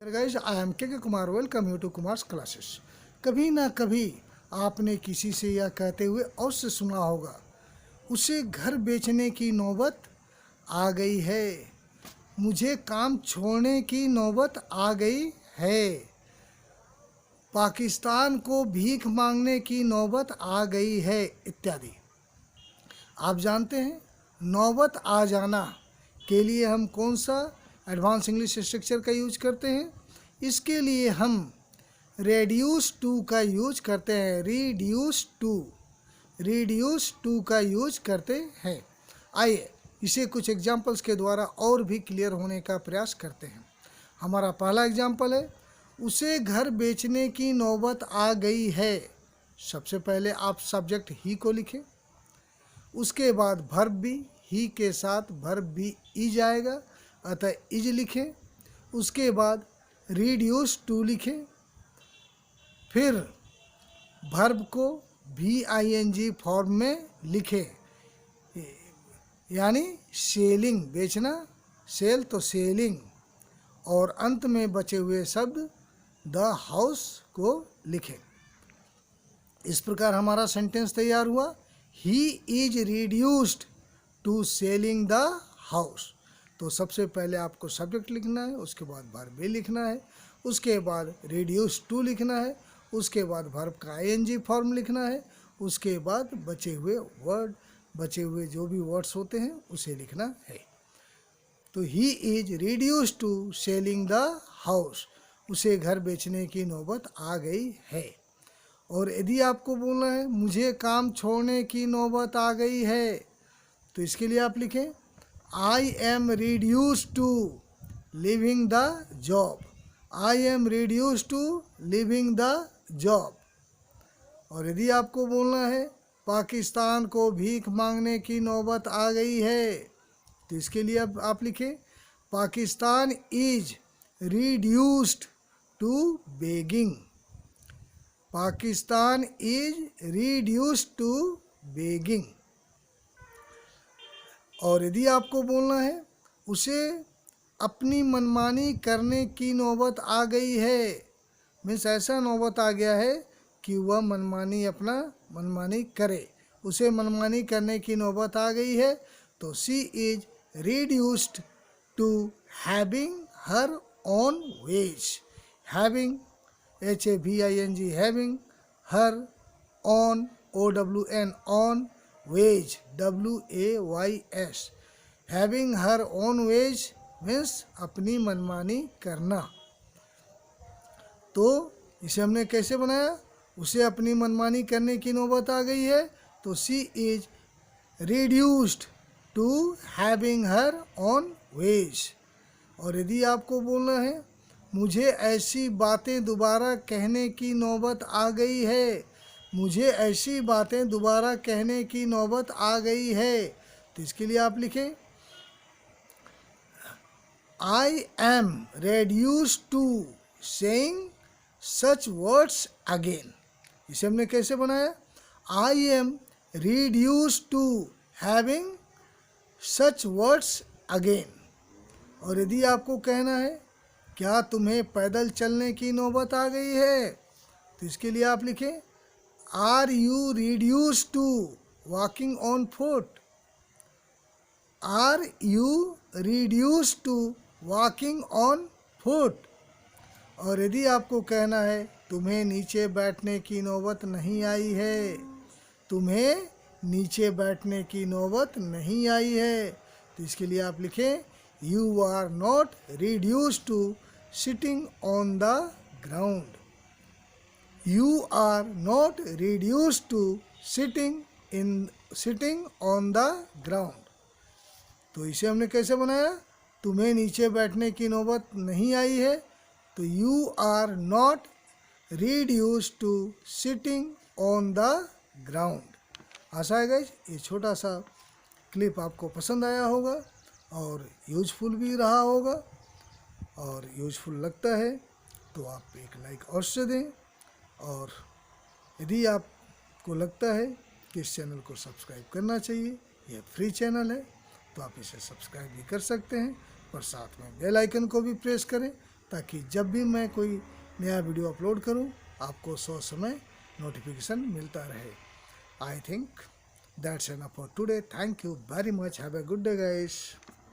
Guys, I am K Kumar. Welcome you to Kumar's classes. कभी ना कभी आपने किसी से यह कहते हुए अवश्य सुना होगा, उसे घर बेचने की नौबत आ गई है, मुझे काम छोड़ने की नौबत आ गई है, पाकिस्तान को भीख मांगने की नौबत आ गई है इत्यादि। आप जानते हैं नौबत आ जाना के लिए हम कौन सा एडवांस इंग्लिश स्ट्रक्चर का यूज करते हैं? इसके लिए हम रेड्यूस टू का यूज करते हैं। रिड्यूस टू का यूज करते हैं। आइए इसे कुछ एग्जाम्पल्स के द्वारा और भी क्लियर होने का प्रयास करते हैं। हमारा पहला एग्जाम्पल है, उसे घर बेचने की नौबत आ गई है। सबसे पहले आप सब्जेक्ट ही को लिखें, उसके बाद वर्ब भी, ही के साथ वर्ब भी इज आएगा, अतः इज लिखें। उसके बाद रिड्यूस टू लिखें, फिर वर्ब को VING फॉर्म में लिखें, यानी सेलिंग, बेचना, सेल तो सेलिंग, और अंत में बचे हुए शब्द द हाउस को लिखें। इस प्रकार हमारा सेंटेंस तैयार हुआ, he is reduced to selling the house. तो सबसे पहले आपको सब्जेक्ट लिखना है, उसके बाद वर्ब भी लिखना है, उसके बाद रिड्यूस टू लिखना है, उसके बाद वर्ब का ING फॉर्म लिखना है, उसके बाद बचे हुए जो भी वर्ड्स होते हैं उसे लिखना है। तो he is reduce to selling the house, उसे घर बेचने की नौबत आ गई है। और यदि आपको बोलना है मुझे काम छोड़ने की नौबत आ गई है, तो इसके लिए आप लिखें I am reduced to leaving the job. I am reduced to leaving the job. और यदि आपको बोलना है पाकिस्तान को भीख मांगने की नौबत आ गई है, तो इसके लिए आप लिखें Pakistan is reduced to begging. Pakistan is reduced to begging. और यदि आपको बोलना है उसे अपनी मनमानी करने की नौबत आ गई है, मीन्स ऐसा नौबत आ गया है कि वह मनमानी करे, उसे मनमानी करने की नौबत आ गई है, तो she is reduced to having her own ways. Having HAVING, having, her, own OWN, own, ways WAYS। Having her own ways means अपनी मनमानी करना। तो इसे हमने कैसे बनाया, उसे अपनी मनमानी करने की नौबत आ गई है, तो she is reduced to having her own ways. और यदि आपको बोलना है मुझे ऐसी बातें दोबारा कहने की नौबत आ गई है, मुझे ऐसी बातें दोबारा कहने की नौबत आ गई है, तो इसके लिए आप लिखें I am reduced to saying such words again। इसे हमने कैसे बनाया, I am reduced to having such words again। और यदि आपको कहना है क्या तुम्हें पैदल चलने की नौबत आ गई है, तो इसके लिए आप लिखें Are you reduced to walking on foot? Are you reduced to walking on foot? और यदि आपको कहना है तुम्हें नीचे बैठने की नौबत नहीं आई है, तुम्हें नीचे बैठने की नौबत नहीं आई है, तो इसके लिए आप लिखें You are not reduced to sitting on the ground। You are not reduced to sitting on the ground। तो इसे हमने कैसे बनाया, तुम्हें नीचे बैठने की नौबत नहीं आई है, तो You are not reduced to sitting on the ground। आशा है गाइस ये छोटा सा क्लिप आपको पसंद आया होगा और यूजफुल भी रहा होगा, और यूजफुल लगता है तो आप एक लाइक अवश्य दें। और यदि आपको लगता है कि इस चैनल को सब्सक्राइब करना चाहिए, यह फ्री चैनल है, तो आप इसे सब्सक्राइब भी कर सकते हैं, और साथ में बेल आइकन को भी प्रेस करें ताकि जब भी मैं कोई नया वीडियो अपलोड करूं आपको समय नोटिफिकेशन मिलता रहे। I think that's enough for today. Thank you very much. Have a good day guys.